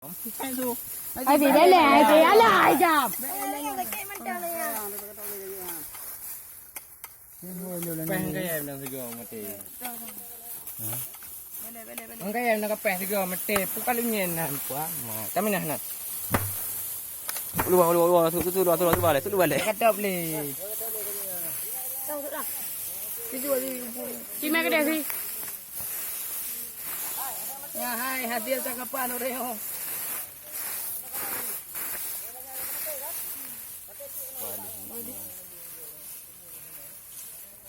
Ai vì đấy là ai thì lại chậm. Peng cái em đang video mà tì. Ang cái em đang peng video mà tì, bukan linyen nan quá. Tapi nah. Luar, tu balik. Kadap ni. Chị mẹ cái đẹp gì? Ya hai hasil tangkapan Oreo.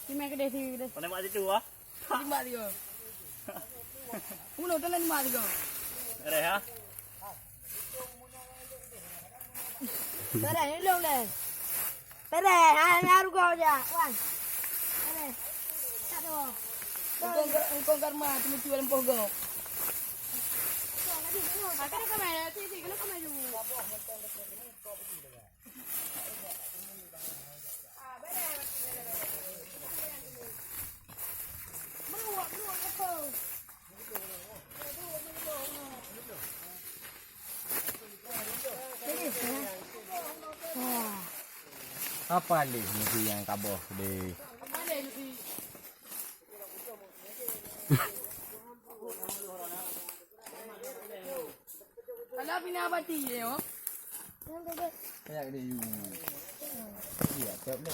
Chị mẹ cái đẹp gì đây? Mana mak situ ah? Lima tiga. Uno telan lima tiga. Ada ha? Tere ni long le. Tere, hai ngaru kau je. Wan. Tere. Tak ada. Engkau karma cuma jual empok kau. Pakai kamera, sih kena kamera dulu. Apa ni mesti yang kaboh deh. Ada pinabati ye oh. Kayak dia you. Iya, tep ni.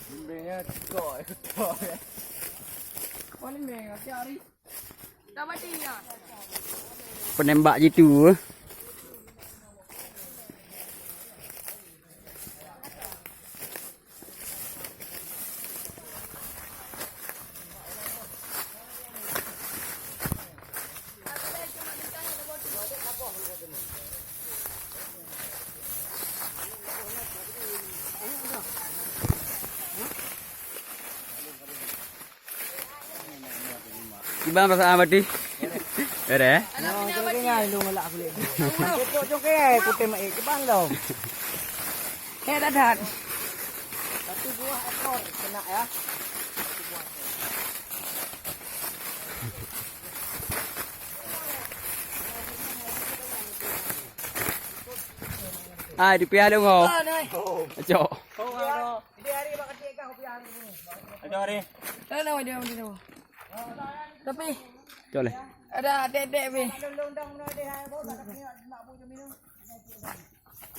Bimbingnya koi. Kau ni mega cari. Dapat dia. Penembak gitu. Gimana perasaan Bati? Ada? Kaya lu ngelak aku lihat. Cok kaya aku tembak ke bang tau. Kayak dadat. Satu buah ekor kena ya. Ah, di pihak lu ngau. Cok. Di hari bak ketik kau pian ni. Ada hari. Dah nama dia macam tu. Tapi Cok le. ada dedek be. Ada undang-undang dia bau tak nak punya nak minum.